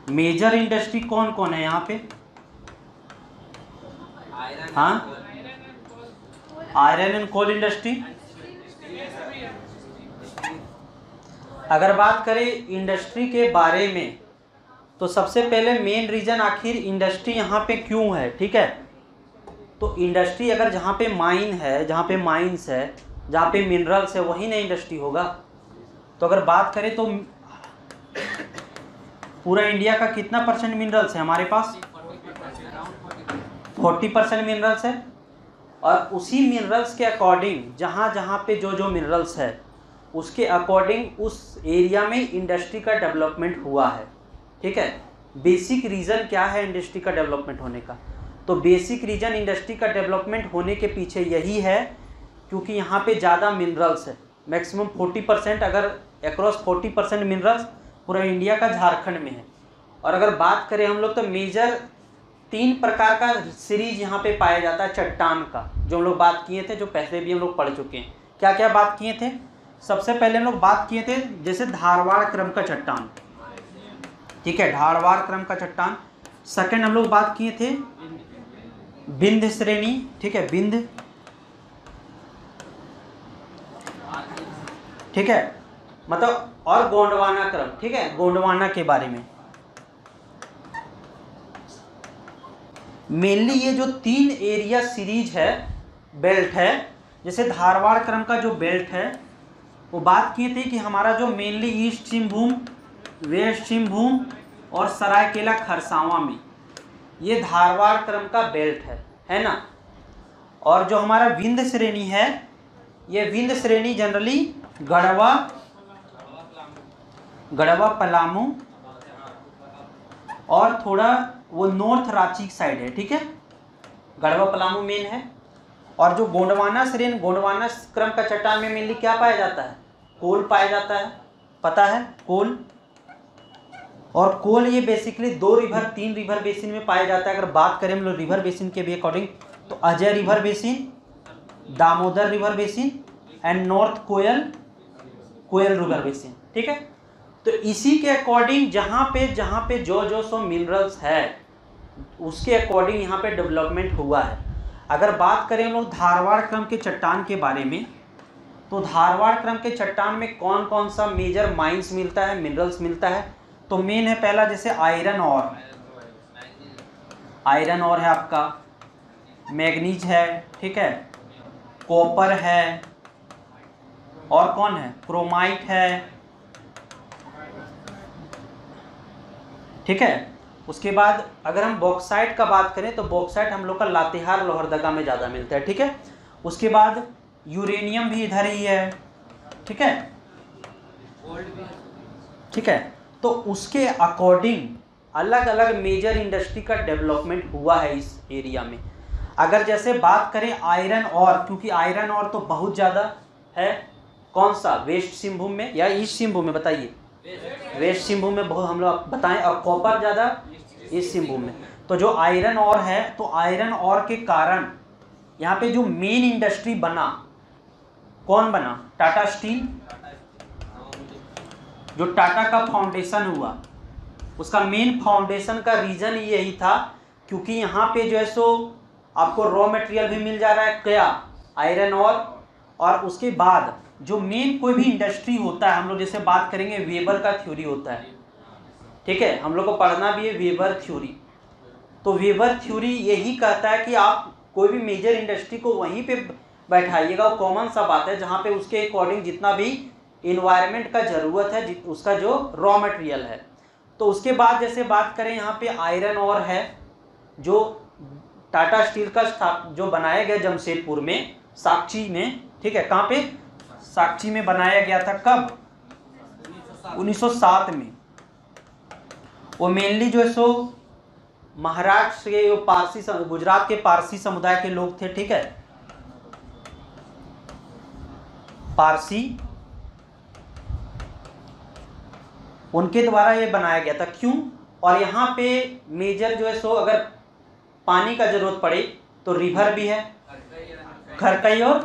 Major industry कौन कौन है यहाँ पे? हाँ, आयरन एंड कोल इंडस्ट्री। अगर बात करें इंडस्ट्री के बारे में तो सबसे पहले मेन रीजन आखिर इंडस्ट्री यहाँ पे क्यों है, ठीक है। तो इंडस्ट्री अगर जहाँ पे माइन है, जहाँ पे माइंस है, जहाँ पे मिनरल्स है, वही ना इंडस्ट्री होगा। तो अगर बात करें तो पूरा इंडिया का कितना परसेंट मिनरल्स है हमारे पास? 40% मिनरल्स है। और उसी मिनरल्स के अकॉर्डिंग जहाँ जहाँ पे जो जो मिनरल्स है उसके अकॉर्डिंग उस एरिया में इंडस्ट्री का डेवलपमेंट हुआ है, ठीक है। बेसिक रीज़न क्या है इंडस्ट्री का डेवलपमेंट होने का? तो बेसिक रीज़न इंडस्ट्री का डेवलपमेंट होने के पीछे यही है क्योंकि यहाँ पे ज़्यादा मिनरल्स है, मैक्सिमम 40%, अगर अक्रॉस 40% मिनरल्स पूरा इंडिया का झारखंड में है। और अगर बात करें हम लोग तो मेजर 3 प्रकार का सीरीज यहाँ पे पाया जाता है चट्टान का, जो हम लोग बात किए थे, जो पहले भी हम लोग पढ़ चुके हैं। क्या क्या बात किए थे? सबसे पहले हम लोग बात किए थे जैसे धारवाड़ क्रम का चट्टान, ठीक है, धारवाड़ क्रम का चट्टान। सेकंड हम लोग बात किए थे विंध्य श्रेणी, ठीक है, विंध्य, ठीक है, मतलब, और गोंडवाना क्रम, ठीक है, गोंडवाना के बारे में। मेनली ये जो 3 एरिया सीरीज है, बेल्ट है, जैसे धारवाड़ क्रम का जो बेल्ट है वो बात किए थे कि हमारा जो mainly east Singhbhum, west Singhbhum और सरायकेला खरसावां में ये धारवाड़ क्रम का बेल्ट है ना। और जो हमारा विंध्य श्रेणी है, ये विंध्य श्रेणी जनरली गढ़वा, पलामू और थोड़ा वो नॉर्थ रांची साइड है, ठीक है, गढ़वा पलामू मेन है। और जो गोंडवाना श्रेणी, गोंडवाना क्रम का चट्टान में मेनली क्या पाया जाता है? कोल पाया जाता है, पता है, कोल। और कोल ये बेसिकली 3 रिवर बेसिन में पाया जाता है। अगर बात करें हम लोग रिवर बेसिन के भी अकॉर्डिंग तो Ajay river basin, Damodar river basin and north Koel river basin, ठीक है। तो इसी के अकॉर्डिंग जहाँ पे जो सो मिनरल्स है उसके अकॉर्डिंग यहाँ पे डेवलपमेंट हुआ है। अगर बात करें हम लोग धारवाड़ क्रम के चट्टान के बारे में तो धारवाड़ क्रम के चट्टान में कौन कौन सा मेजर माइंस मिलता है, मिनरल्स मिलता है? तो मेन है पहला जैसे आयरन और है आपका, मैग्नीज है, ठीक है, कॉपर है, और कौन है, क्रोमाइट है, ठीक है। उसके बाद अगर हम बॉक्साइट का बात करें तो बॉक्साइट हम लोग का लातेहार लोहरदगा में ज़्यादा मिलता है, ठीक है। उसके बाद यूरेनियम भी इधर ही है, ठीक है, ठीक है। तो उसके अकॉर्डिंग अलग अलग मेजर इंडस्ट्री का डेवलपमेंट हुआ है इस एरिया में। अगर जैसे बात करें आयरन और, क्योंकि आयरन और तो बहुत ज़्यादा है, कौन सा, वेस्ट सिंहभूम में या ईस्ट सिंहभूम में, बताइए, वेस्ट सिंहभूम में बहुत हम लोग बताएं, और कॉपर ज़्यादा ईस्ट सिंहभूम में। तो जो आयरन और है, तो आयरन और के कारण यहाँ पे जो मेन इंडस्ट्री बना, कौन बना, टाटा स्टील। जो टाटा का फाउंडेशन हुआ उसका मेन फाउंडेशन का रीज़न यही था क्योंकि यहाँ पे जो है सो आपको रॉ मटेरियल भी मिल जा रहा है, क्या, आयरन और उसके बाद जो मेन कोई भी इंडस्ट्री होता है, हम लोग जैसे बात करेंगे वेबर का थ्योरी होता है, ठीक है, हम लोग को पढ़ना भी है वेबर थ्योरी। तो वेबर थ्योरी यही कहता है कि आप कोई भी मेजर इंडस्ट्री को वहीं पे बैठाइएगा, वो कॉमन सा बात है, जहाँ पे उसके अकॉर्डिंग जितना भी इन्वायरमेंट का ज़रूरत है, उसका जो रॉ मटेरियल है। तो उसके बाद जैसे बात करें यहाँ पे आयरन और है, जो टाटा स्टील का जो बनाया गया जमशेदपुर में, साक्षी में, ठीक है, कहाँ पे, साक्षी में बनाया गया था, कब, 1907 में। वो मेनली जो है सो महाराष्ट्र के पारसी, गुजरात के पारसी समुदाय के लोग थे, ठीक है, पारसी, उनके द्वारा ये बनाया गया था। क्यों? और यहाँ पे मेजर जो है सो अगर पानी का जरूरत पड़े तो रिवर भी है, खरकई और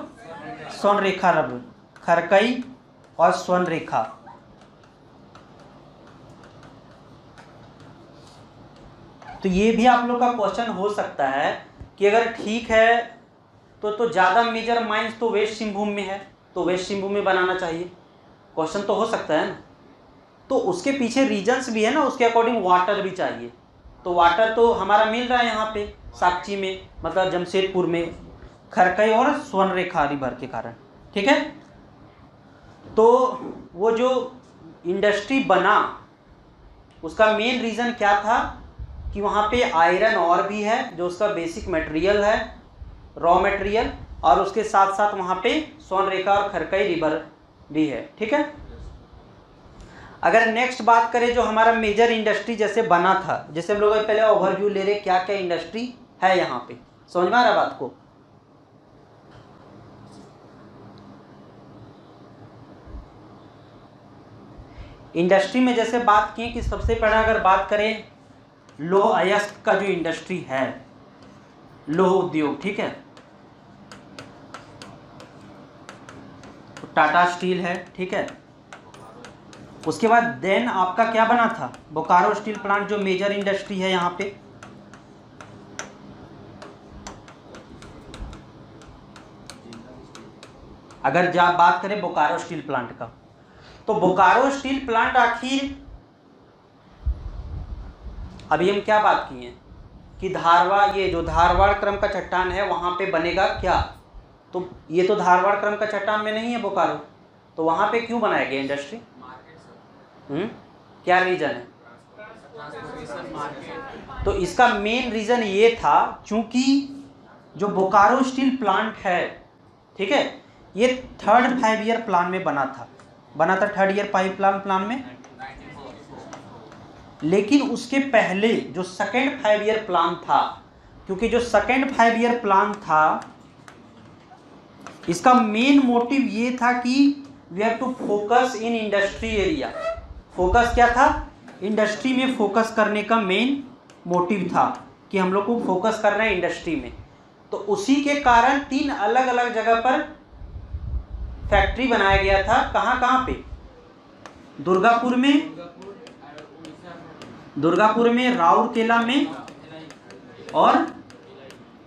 स्वर्णरेखा रिवर, खरकई और स्वर्णरेखा। तो ये भी आप लोग का क्वेश्चन हो सकता है कि अगर ठीक है तो ज़्यादा मेजर माइंस तो वेस्ट सिंहभूम में है, तो वेस्ट सिंहभूम में बनाना चाहिए, क्वेश्चन तो हो सकता है ना। तो उसके पीछे रीजन्स भी है ना, उसके अकॉर्डिंग वाटर भी चाहिए। तो वाटर तो हमारा मिल रहा है यहाँ पे साक्षी में, मतलब जमशेदपुर में, खरकई और स्वर्णरेखा रिवर के कारण, ठीक है। तो वो जो इंडस्ट्री बना उसका मेन रीज़न क्या था कि वहाँ पे आयरन और भी है जो उसका बेसिक मटेरियल है, रॉ मटेरियल, और उसके साथ साथ वहाँ पे स्वर्णरेखा और खरकई रिवर भी है, ठीक है। अगर नेक्स्ट बात करें जो हमारा मेजर इंडस्ट्री जैसे बना था, जैसे हम लोग पहले ओवरव्यू ले रहे क्या क्या इंडस्ट्री है यहाँ पे, समझ में आ रहा बात को। इंडस्ट्री में जैसे बात की कि सबसे पहले अगर बात करें लौह अयस्क का जो इंडस्ट्री है, लौह उद्योग, ठीक है, तो टाटा स्टील है, ठीक है। उसके बाद देन आपका क्या बना था, बोकारो स्टील प्लांट जो मेजर इंडस्ट्री है यहाँ पे। अगर जब आप बात करें बोकारो स्टील प्लांट का, तो बोकारो स्टील प्लांट आखिर अभी हम क्या बात किए हैं कि धारवाड़, ये जो धारवाड़ क्रम का चट्टान है वहाँ पे बनेगा क्या, तो ये तो धारवाड़ क्रम का चट्टान में नहीं है बोकारो, तो वहाँ पे क्यों बनाया गया इंडस्ट्री, क्या रीजन है। तो इसका मेन रीजन ये था चूंकि जो बोकारो स्टील प्लांट है, ठीक है, ये 3rd 5 ईयर प्लान में बना था 3rd ईयर प्लान में, लेकिन उसके पहले जो 2nd 5 ईयर प्लान था, क्योंकि जो 2nd 5 ईयर प्लान था इसका मेन मोटिव ये था कि we have to focus in industry area. Focus क्या था, इंडस्ट्री में फोकस करने का मेन मोटिव था कि हम लोग को फोकस करना है इंडस्ट्री में। तो उसी के कारण 3 अलग अलग जगह पर फैक्ट्री बनाया गया था। कहाँ कहाँ पे, दुर्गापुर में, राउरकेला में और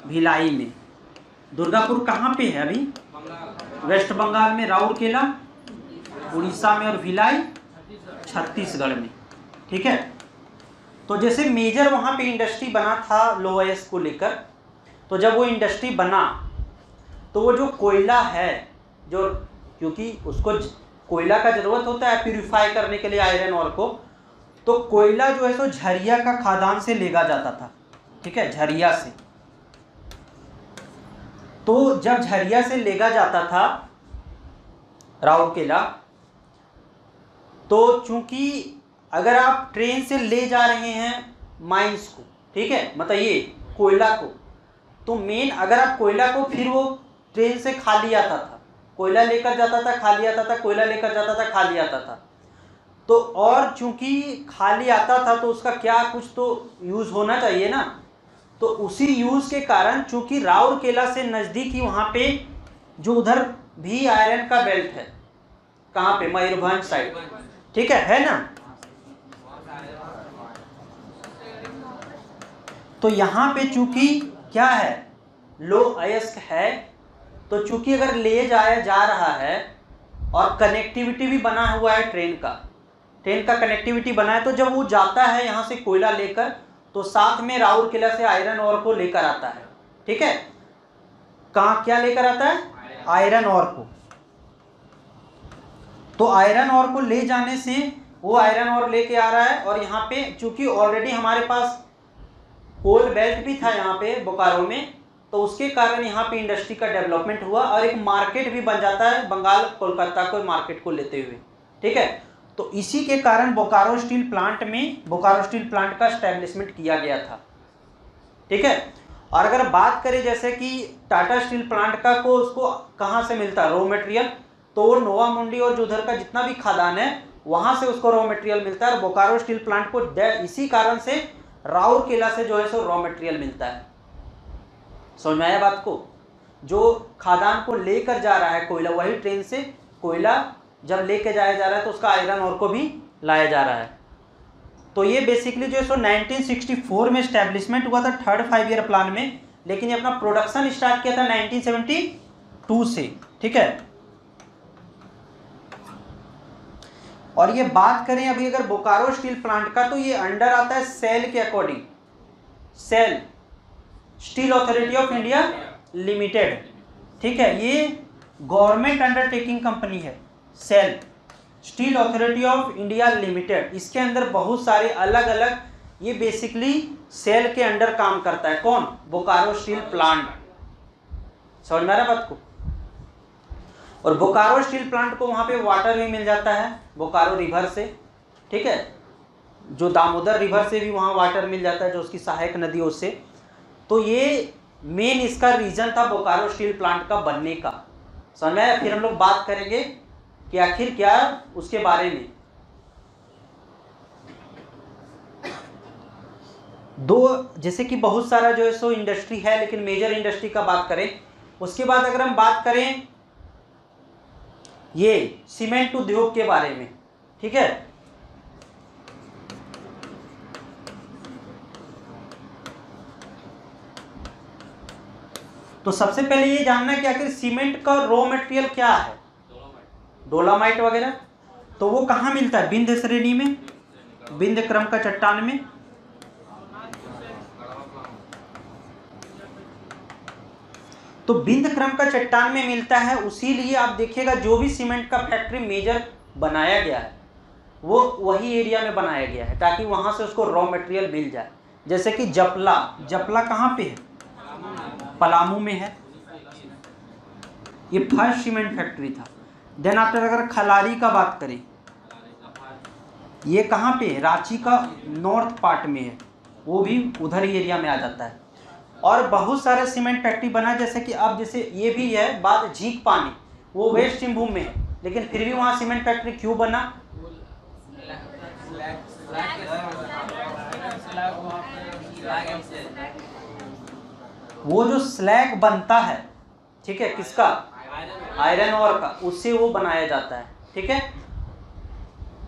भिलाई में। दुर्गापुर कहाँ पे है अभी, वेस्ट बंगाल में, राउरकेला उड़ीसा में और भिलाई छत्तीसगढ़ में, ठीक है। तो जैसे मेजर वहाँ पे इंडस्ट्री बना था लौह अयस्क को लेकर, तो जब वो इंडस्ट्री बना तो वो जो कोयला है, जो क्योंकि उसको कोयला का ज़रूरत होता है प्यूरिफाई करने के लिए आयरन ओर को, तो कोयला जो है सो झरिया का खादान से लेगा जाता था, ठीक है, झरिया से। तो जब झरिया से लेगा जाता था राउरकेला, तो चूंकि अगर आप ट्रेन से ले जा रहे हैं माइंस को, ठीक है, मतलब ये कोयला को, तो मेन अगर आप कोयला को, फिर वो ट्रेन से खाली आता था, कोयला लेकर जाता था खाली आता था, कोयला लेकर जाता था खाली आता था। तो और चूंकि खाली आता था तो उसका क्या कुछ तो यूज़ होना चाहिए ना, तो उसी यूज़ के कारण चूंकि राउरकेला से नज़दीक ही वहाँ पे जो उधर भी आयरन का बेल्ट है, कहाँ पे, मयूरभंज साइड, ठीक है ना। तो यहाँ पे चूंकि क्या है, लौह अयस्क है, तो चूंकि अगर ले जाया जा रहा है और कनेक्टिविटी भी बना हुआ है ट्रेन का कनेक्टिविटी बना है, तो जब वो जाता है यहाँ से कोयला लेकर, तो साथ में राउरकेला से आयरन ओर को लेकर आता है, ठीक है। कहाँ क्या लेकर आता है, आयरन ओर को। तो आयरन ओर को ले जाने से वो आयरन ओर लेके आ रहा है, और यहाँ पे चूंकि ऑलरेडी हमारे पास कोल बेल्ट भी था यहाँ पे बोकारो में, तो उसके कारण यहाँ पे इंडस्ट्री का डेवलपमेंट हुआ और एक मार्केट भी बन जाता है बंगाल कोलकाता को मार्केट को लेते हुए, ठीक है। तो इसी के कारण बोकारो स्टील प्लांट का एस्टेब्लिशमेंट किया गया था, ठीक है। और अगर बात करें जैसे कि टाटा स्टील प्लांट का को उसको कहाँ से मिलता है रॉ मटेरियल, तो वो नोवा मुंडी और जो उधर का जितना भी खादान है वहाँ से उसको रॉ मटेरियल मिलता है, और बोकारो स्टील प्लांट को इसी कारण से राउरकेला से जो है सो रॉ मटेरियल मिलता है। समझ में आया बात को, जो खादान को लेकर जा रहा है कोयला, वही ट्रेन से कोयला जब लेके जाया जा रहा है तो उसका आयरन ओर को भी लाया जा रहा है। तो ये बेसिकली जो है सो 1964 में इस्टेब्लिशमेंट हुआ था, थर्ड 5 ईयर प्लान में, लेकिन ये अपना प्रोडक्शन स्टार्ट किया था 1972 से, ठीक है। और ये बात करें अभी अगर बोकारो स्टील प्लांट का, तो ये अंडर आता है सेल के according, SAIL steel authority of India limited, ठीक है। ये गवर्नमेंट अंडरटेकिंग कंपनी है, SAIL steel authority of India limited. इसके अंदर बहुत सारे अलग अलग, ये बेसिकली सेल के अंडर काम करता है। कौन? Bokaro steel plant. समझ में आ रहा बात को? और बोकारो स्टील प्लांट को वहाँ पे वाटर भी मिल जाता है बोकारो रिवर से, ठीक है। जो दामोदर रिवर से भी वहाँ वाटर मिल जाता है, जो उसकी सहायक नदियों से। तो ये मेन इसका रीज़न था बोकारो स्टील प्लांट का बनने का। समझ में आया? फिर हम लोग बात करेंगे कि आखिर क्या उसके बारे में। दो, जैसे कि बहुत सारा जो है सो इंडस्ट्री है, लेकिन मेजर इंडस्ट्री का बात करें, उसके बाद अगर हम बात करें ये सीमेंट उद्योग के बारे में, ठीक है। तो सबसे पहले ये जानना कि आखिर सीमेंट का रॉ मटेरियल क्या है। डोलामाइट वगैरह, तो वो कहाँ मिलता है? विंध्य श्रेणी में, विंध्य क्रम का चट्टान में। तो विंध्य क्रम का चट्टान में मिलता है, उसीलिए आप देखिएगा जो भी सीमेंट का फैक्ट्री मेजर बनाया गया है वो वही एरिया में बनाया गया है, ताकि वहां से उसको रॉ मटेरियल मिल जाए। जैसे कि जपला, जपला कहाँ पे है? पलामू में है, ये फर्स्ट सीमेंट फैक्ट्री था। देन आफ्टर अगर खलारी का बात करें, ये कहाँ पे है? रांची का नॉर्थ पार्ट में है, वो भी उधर ही एरिया में आ जाता है। और बहुत सारे सीमेंट फैक्ट्री बना, जैसे कि अब जैसे ये भी है बात झींक पानी, वो वेस्ट सिंहभूम में है, लेकिन फिर भी वहाँ सीमेंट फैक्ट्री क्यों बना? वो जो स्लैग बनता है, ठीक है, किसका? आयरन ओर का, उससे वो बनाया जाता है, ठीक है।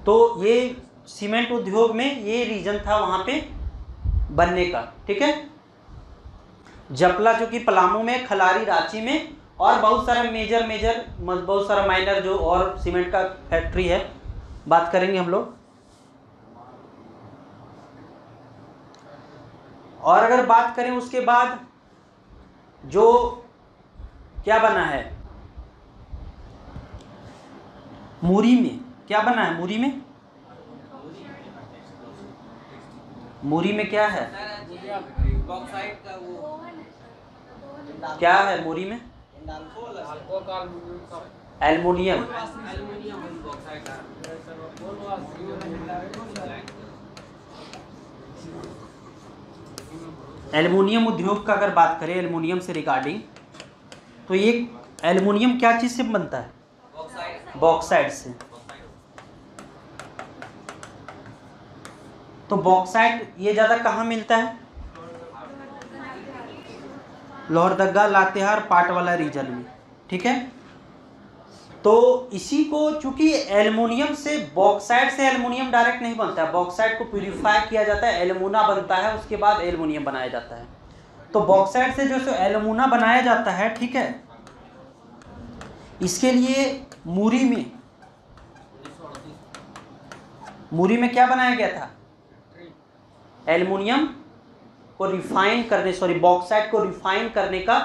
तो ये सीमेंट उद्योग में ये रीजन था वहाँ पे बनने का, ठीक है। जपला जो कि पलामू में, खलारी रांची में, और बहुत सारा मेजर बहुत सारा माइनर जो और सीमेंट का फैक्ट्री है, बात करेंगे हम लोग। और अगर बात करें उसके बाद जो क्या बना है मुरी में, क्या बना है मुरी में? मुरी में क्या है? क्या है मुरी में? एल्युमिनियम। एल्युमिनियम उद्योग का अगर बात करें, एल्युमिनियम से रिगार्डिंग, तो ये एल्युमिनियम क्या चीज़ से बनता है? बॉक्साइट से। तो बॉक्साइट ये ज़्यादा कहाँ मिलता है? लोहरदगा, लातेहार, पाट वाला रीजन में, ठीक है। तो इसी को, चूंकि एल्युमिनियम से, बॉक्साइट से एल्युमिनियम डायरेक्ट नहीं बनता है, बॉक्साइट को प्यूरिफाई किया जाता है, एल्युमिना बनता है, उसके बाद एल्युमिनियम बनाया जाता है। तो बॉक्साइट से जो एल्युमिना बनाया जाता है, ठीक है, इसके लिए मुरी में क्या बनाया गया था? एल्युमिनियम को रिफाइन करने, बॉक्साइट को रिफाइन करने का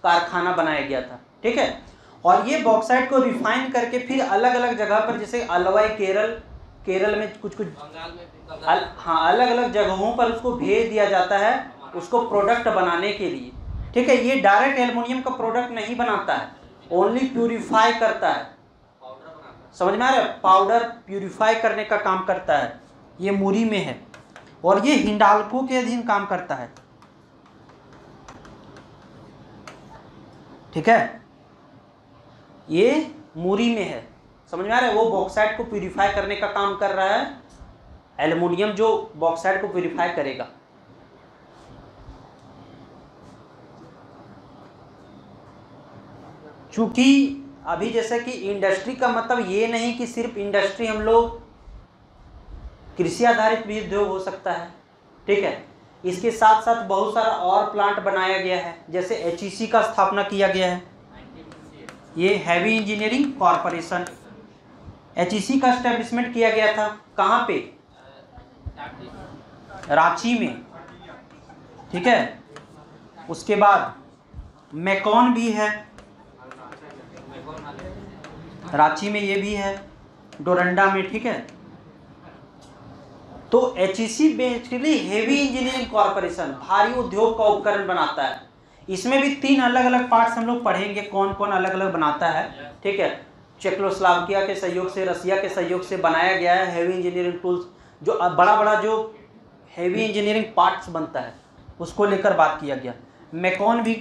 कारखाना बनाया गया था, ठीक है। और ये बॉक्साइट को रिफाइन करके फिर अलग अलग जगह पर, जैसे अलवाई केरल में कुछ हाँ अलग अलग जगहों पर उसको भेज दिया जाता है, उसको प्रोडक्ट बनाने के लिए, ठीक है। ये डायरेक्ट एल्युमिनियम का प्रोडक्ट नहीं बनाता है, ओनली प्यूरिफाई करता है। समझ में आ रहा है? पाउडर प्यूरिफाई करने का काम करता है। ये मुरी में है, और ये हिंडाल्को के अधीन काम करता है, ठीक है। ये मुरी में है, समझ में आ रहा है? वो बॉक्साइट को प्यूरिफाई करने का काम कर रहा है, एल्युमिनियम जो बॉक्साइट को प्यूरिफाई करेगा। चूंकि अभी जैसे कि इंडस्ट्री का मतलब ये नहीं कि सिर्फ इंडस्ट्री हम लोग कृषि आधारित भी उद्योग हो सकता है, ठीक है। इसके साथ साथ बहुत सारा और प्लांट बनाया गया है, जैसे HEC का स्थापना किया गया है, ये हैवी इंजीनियरिंग कॉरपोरेशन, HEC का एस्टेब्लिशमेंट किया गया था कहाँ पे, रांची में, ठीक है। उसके बाद मैकॉन भी है, रांची में ये भी है, डोरंडा में, ठीक है। तो HEC basically heavy engineering corporation, भारी उद्योग का उपकरण बनाता है। इसमें भी 3 अलग अलग पार्ट्स हम लोग पढ़ेंगे, कौन कौन अलग अलग बनाता है, ठीक है। चेकोस्लोवाकिया के सहयोग से, रसिया के सहयोग से बनाया गया है हैवी इंजीनियरिंग टूल्स, जो बड़ा बड़ा जो हैवी इंजीनियरिंग पार्ट्स बनता है उसको लेकर बात किया गया। मैकॉन भी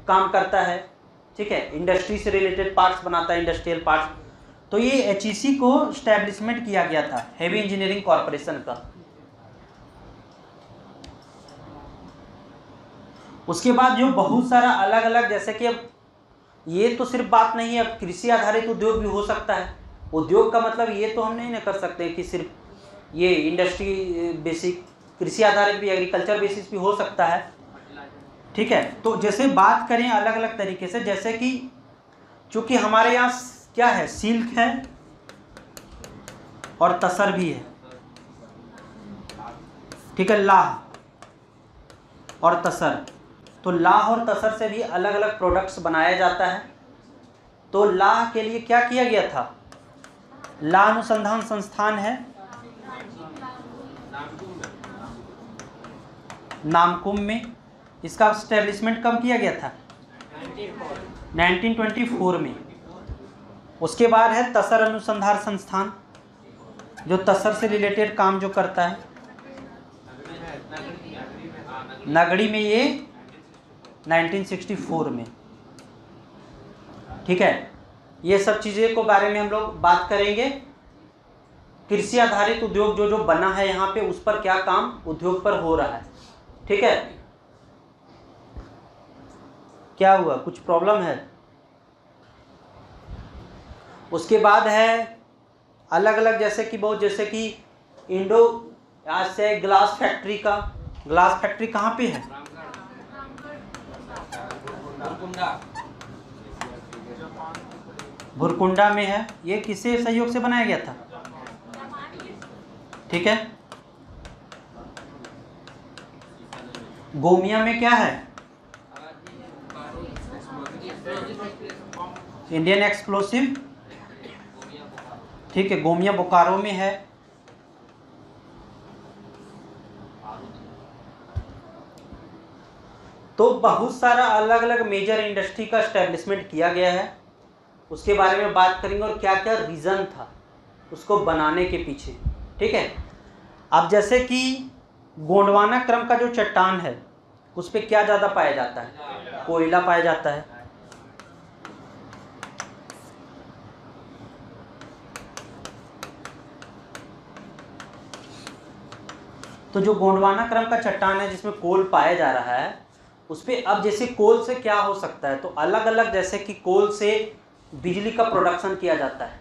काम करता है, ठीक है, इंडस्ट्री से रिलेटेड पार्ट्स बनाता है, इंडस्ट्रियल पार्ट्स। तो ये HEC को स्टैब्लिशमेंट किया गया था, हैवी इंजीनियरिंग कॉरपोरेशन का। उसके बाद जो बहुत सारा अलग अलग, जैसे कि अब ये तो सिर्फ बात नहीं है, अब कृषि आधारित उद्योग भी हो सकता है। उद्योग का मतलब ये तो हम नहीं कर सकते कि सिर्फ ये इंडस्ट्री बेसिक, कृषि आधारित भी, एग्रीकल्चर बेसिस भी हो सकता है, ठीक है। तो जैसे बात करें अलग अलग तरीके से, जैसे कि चूंकि हमारे यहाँ क्या है, सिल्क है और तसर भी है, ठीक है, लाह और तसर। तो लाह और तसर से भी अलग अलग प्रोडक्ट्स बनाया जाता है। तो लाह के लिए क्या किया गया था, लाह अनुसंधान संस्थान है नामकुम में, इसका एस्टेब्लिशमेंट कब किया गया था, 1924 में। उसके बाद है तसर अनुसंधान संस्थान, जो तसर से रिलेटेड काम जो करता है, नगड़ी में, ये 1964 में, ठीक है। ये सब चीज़ें को बारे में हम लोग बात करेंगे। कृषि आधारित उद्योग जो जो बना है यहाँ पे, उस पर क्या काम उद्योग पर हो रहा है, ठीक है। क्या हुआ, कुछ प्रॉब्लम है? उसके बाद है अलग अलग, जैसे कि बहुत, जैसे कि इंडो, आज से ग्लास फैक्ट्री का, ग्लास फैक्ट्री कहाँ पे है, भुरकुंडा में है। ये किससे सहयोग से बनाया गया था, ठीक है। गोमिया में क्या है, इंडियन एक्सप्लोसिव, ठीक है, गोमिया बोकारो में है। तो बहुत सारा अलग अलग मेजर इंडस्ट्री का एस्टेब्लिशमेंट किया गया है, उसके बारे में बात करेंगे और क्या क्या रीज़न था उसको बनाने के पीछे, ठीक है। अब जैसे कि गोंडवाना क्रम का जो चट्टान है, उस पर क्या ज़्यादा पाया जाता है, कोयला पाया जाता है। तो जो गोंडवाना क्रम का चट्टान है जिसमें कोल पाया जा रहा है, उस पर अब जैसे कोल से क्या हो सकता है, तो अलग अलग, जैसे कि कोल से बिजली का प्रोडक्शन किया जाता है,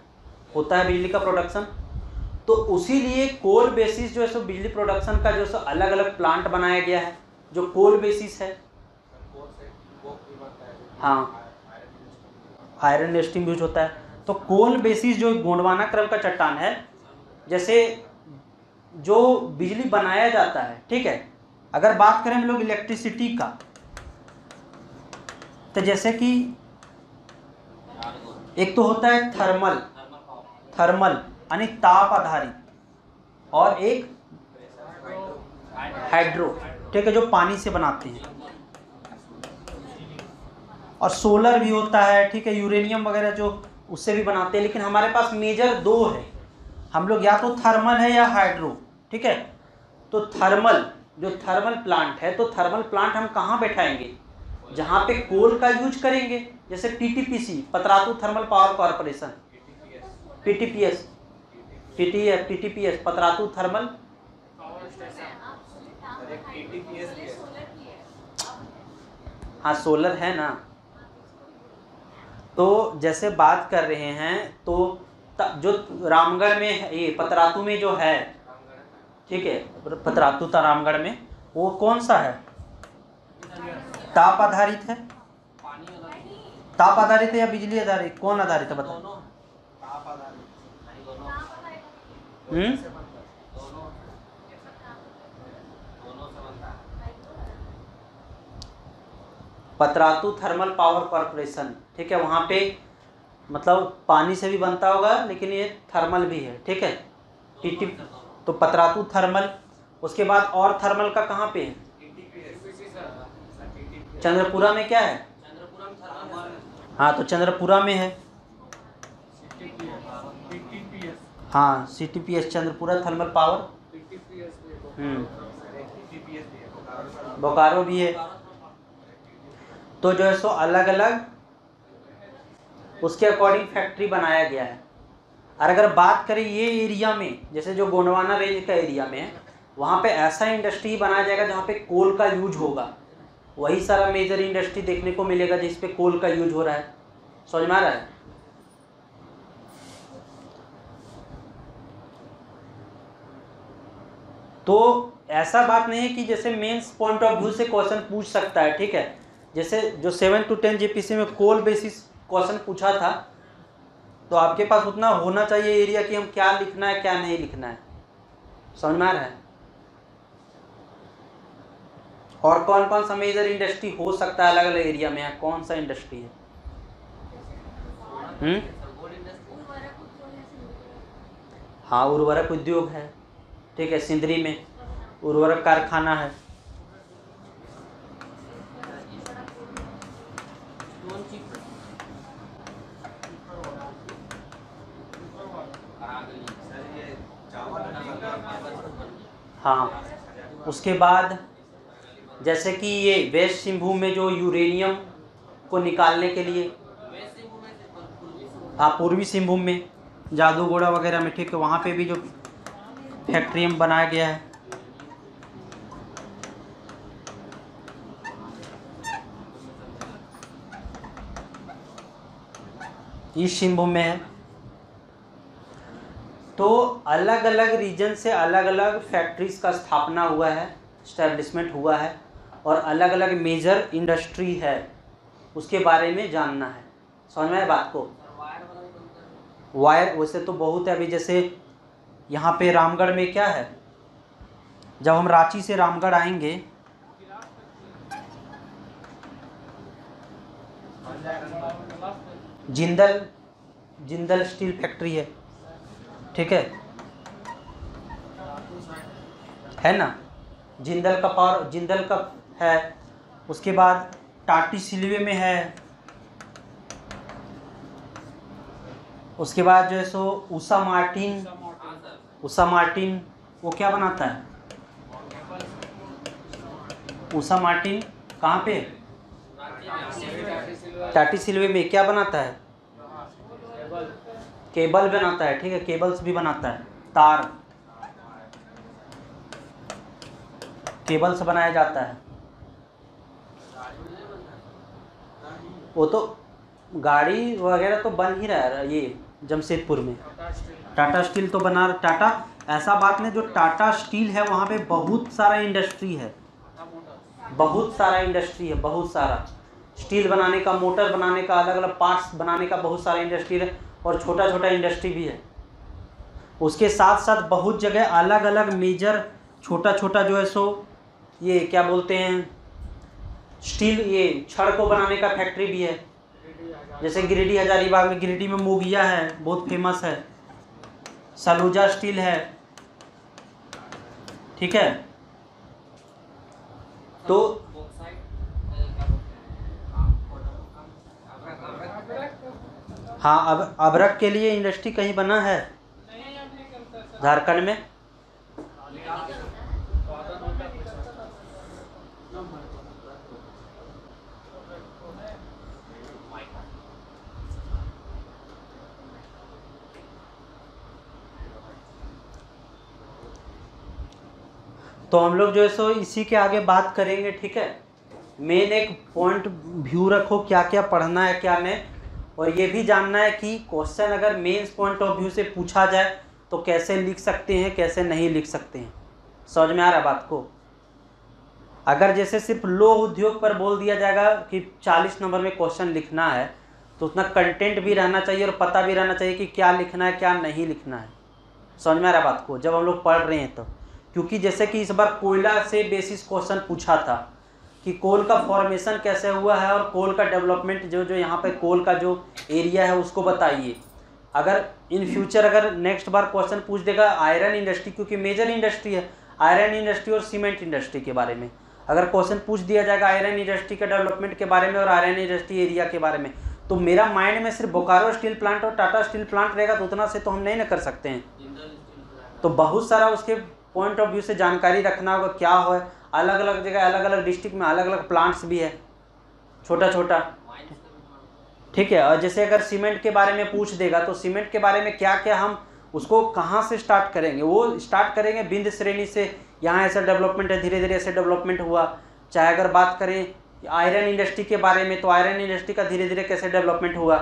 होता है बिजली का प्रोडक्शन। तो उसी लिए कोल बेसिस जो है सो बिजली प्रोडक्शन का जो सो अलग अलग प्लांट बनाया गया है जो कोल बेसिस है। हाँ, आयरन इंडस्ट्री यूज होता है। तो कोल बेसिस जो गोंडवाना क्रम का चट्टान है, जैसे जो बिजली बनाया जाता है, ठीक है। अगर बात करें हम लोग इलेक्ट्रिसिटी का, तो जैसे कि एक तो होता है थर्मल, थर्मल यानी ताप आधारित, और एक हाइड्रो, ठीक है, जो पानी से बनाते हैं, और सोलर भी होता है, ठीक है, यूरेनियम वगैरह जो उससे भी बनाते हैं। लेकिन हमारे पास मेजर 2 है, हम लोग या तो थर्मल है या हाइड्रो, ठीक है। तो थर्मल, जो थर्मल प्लांट है, तो थर्मल प्लांट हम कहाँ बैठाएंगे, जहाँ पे कोल का यूज करेंगे, जैसे PTPC, Patratu thermal power corporation, PTPS, Patratu thermal, हाँ सोलर है ना। तो जैसे बात कर रहे हैं, तो जो रामगढ़ में ये पतरातू में जो है, ठीक है, पतरातू रामगढ़ में, वो कौन सा है? ताप आधारित है, ताप आधारित है या बिजली आधारित, कौन आधारित है बताओ? पतरातू थर्मल पावर कॉर्पोरेशन, ठीक है, वहाँ पे मतलब पानी से भी बनता होगा लेकिन ये थर्मल भी है, ठीक है, टीटी, तो पतरातू थर्मल। उसके बाद और थर्मल का कहाँ पे है? चंद्रपुरा में क्या है? हाँ तो चंद्रपुरा में है, हाँ CTPS Chandrapura thermal power, Bokaro भी है। तो जो है सो अलग अलग उसके अकॉर्डिंग फैक्ट्री बनाया गया है। और अगर बात करें ये एरिया में, जैसे जो गोंडवाना रेंज का एरिया में है, वहाँ पे ऐसा इंडस्ट्री बनाया जाएगा जहाँ पे कोल का यूज होगा, वही सारा मेजर इंडस्ट्री देखने को मिलेगा जिस पे कोल का यूज हो रहा है। समझ में आ रहा है? तो ऐसा बात नहीं है कि जैसे मेंस पॉइंट ऑफ व्यू से क्वेश्चन पूछ सकता है, ठीक है, जैसे जो 7 to 10 JPC में कोल बेसिस क्वेश्चन पूछा था, तो आपके पास उतना होना चाहिए एरिया कि हम क्या लिखना है क्या नहीं लिखना है। समझ में आ रहा है? और कौन कौन सा मेजर इंडस्ट्री हो सकता है अलग अलग एरिया में, कौन सा इंडस्ट्री है? हाँ उर्वरक उद्योग है, ठीक है, सिंदरी में उर्वरक कारखाना है। हाँ उसके बाद जैसे कि ये वेस्ट सिंहभूम में जो यूरेनियम को निकालने के लिए, हाँ पूर्वी सिंहभूम में जादूगोड़ा वगैरह में, ठीक है, वहाँ पे भी जो फैक्ट्री में बनाया गया है। ईस्ट सिंहभूम में है। तो अलग अलग रीजन से अलग अलग फैक्ट्रीज का स्थापना हुआ है, इस्टेब्लिशमेंट हुआ है, और अलग अलग मेजर इंडस्ट्री है, उसके बारे में जानना है। समझ में आया बात को? वायर वैसे तो बहुत है, अभी जैसे यहाँ पे रामगढ़ में क्या है, जब हम रांची से रामगढ़ आएंगे, जिंदल स्टील फैक्ट्री है, ठीक है ना, जिंदल का पावर, जिंदल का है। उसके बाद टाटी सिलवे में है। उसके बाद जो है सो उषा मार्टिन वो क्या बनाता है? उषा मार्टिन कहाँ पे? टाटी सिलवे में क्या बनाता है? केबल बनाता है, ठीक है, केबल्स भी बनाता है, तार केबल्स बनाया जाता है। वो तो गाड़ी वगैरह तो बन ही रहा है ये जमशेदपुर में, टाटा स्टील तो बना, टाटा ऐसा बात नहीं, जो टाटा स्टील है वहाँ पे बहुत सारा इंडस्ट्री है, बहुत सारा स्टील बनाने का, मोटर बनाने का, अलग अलग पार्ट्स बनाने का बहुत सारा इंडस्ट्री है, और छोटा छोटा इंडस्ट्री भी है। उसके साथ साथ बहुत जगह अलग अलग मेजर छोटा छोटा जो है सो ये क्या बोलते हैं, स्टील, ये छड़ को बनाने का फैक्ट्री भी है। जैसे गिरिडीह, हजारीबाग में, गिरिडीह में मोगिया है, बहुत फेमस है, सलूजा स्टील है, ठीक है। तो हाँ, अब अबरक के लिए इंडस्ट्री कहीं बना है झारखंड में? तो हम लोग जो है सो इसी के आगे बात करेंगे, ठीक है। मेन एक पॉइंट व्यू रखो, क्या क्या पढ़ना है क्या नहीं, और ये भी जानना है कि क्वेश्चन अगर मेंस पॉइंट ऑफ व्यू से पूछा जाए तो कैसे लिख सकते हैं, कैसे नहीं लिख सकते हैं। समझ में आ रहा है बात को? अगर जैसे सिर्फ लौह उद्योग पर बोल दिया जाएगा कि 40 नंबर में क्वेश्चन लिखना है, तो उतना कंटेंट भी रहना चाहिए और पता भी रहना चाहिए कि क्या लिखना है क्या नहीं लिखना है। समझ में आ रहा है बात को? जब हम लोग पढ़ रहे हैं तो, क्योंकि जैसे कि इस बार कोयला से बेसिस क्वेश्चन पूछा था कि कोल का फॉर्मेशन कैसे हुआ है और कोल का डेवलपमेंट, जो जो यहाँ पे कोल का जो एरिया है उसको बताइए। अगर इन फ्यूचर अगर नेक्स्ट बार क्वेश्चन पूछ देगा आयरन इंडस्ट्री, क्योंकि मेजर इंडस्ट्री है आयरन इंडस्ट्री और सीमेंट इंडस्ट्री के बारे में, अगर क्वेश्चन पूछ दिया जाएगा आयरन इंडस्ट्री के डेवलपमेंट के बारे में और आयरन इंडस्ट्री एरिया के बारे में, तो मेरा माइंड में सिर्फ बोकारो स्टील प्लांट और टाटा स्टील प्लांट रहेगा, तो उतना से तो हम नहीं ना कर सकते हैं। तो बहुत सारा उसके पॉइंट ऑफ व्यू से जानकारी रखना होगा क्या हो। अलग अलग जगह अलग अलग डिस्ट्रिक्ट में अलग अलग प्लांट्स भी है, छोटा छोटा, ठीक है। और जैसे अगर सीमेंट के बारे में पूछ देगा तो सीमेंट के बारे में क्या क्या, हम उसको कहाँ से स्टार्ट करेंगे, वो स्टार्ट करेंगे बिंद श्रेणी से, यहाँ ऐसा डेवलपमेंट है, धीरे धीरे ऐसे डेवलपमेंट हुआ। चाहे अगर बात करें आयरन इंडस्ट्री के बारे में, तो आयरन इंडस्ट्री का धीरे धीरे कैसे डेवलपमेंट हुआ।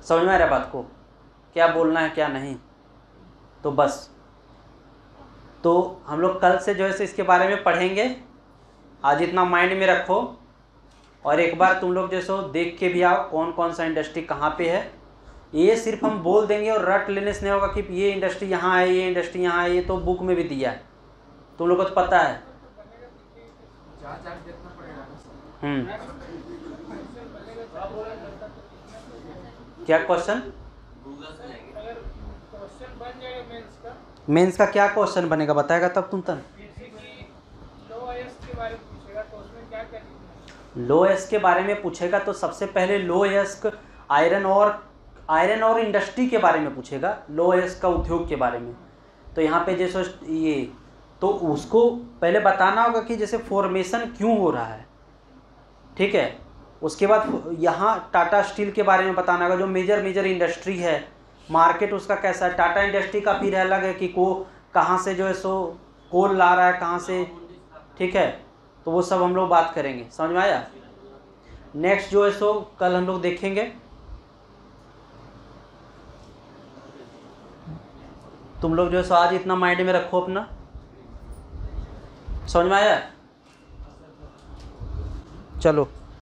समझ में आ रहा है बात को, क्या बोलना है क्या नहीं। तो बस, तो हम लोग कल से जो है इसके बारे में पढ़ेंगे। आज इतना माइंड में रखो, और एक बार तुम लोग जैसो देख के भी आओ कौन कौन सा इंडस्ट्री कहाँ पे है। ये सिर्फ हम बोल देंगे और रट लेने से नहीं होगा कि ये इंडस्ट्री यहाँ है, ये इंडस्ट्री यहाँ है, ये तो बुक में भी दिया है, तुम लोग को तो पता है। क्या क्वेश्चन? मेंस का क्या क्वेश्चन बनेगा बताएगा तब तुम तन। लो एस के बारे में पूछेगा तो सबसे पहले लो एस आयरन और इंडस्ट्री के बारे में पूछेगा, लो एस का उद्योग के बारे में। तो यहाँ पे जैसे ये, तो उसको पहले बताना होगा कि जैसे फॉर्मेशन क्यों हो रहा है, ठीक है। उसके बाद यहाँ टाटा स्टील के बारे में बताना होगा, जो मेजर इंडस्ट्री है, मार्केट उसका कैसा है। टाटा इंडस्ट्री का फिर अलग है कि कहाँ से जो है सो कोल ला रहा है, कहाँ से, ठीक है। तो वो सब हम लोग बात करेंगे, समझ में आया। नेक्स्ट जो है सो कल हम लोग देखेंगे। तुम लोग जो है सो आज इतना माइंड में रखो अपना, समझ में आया। चलो।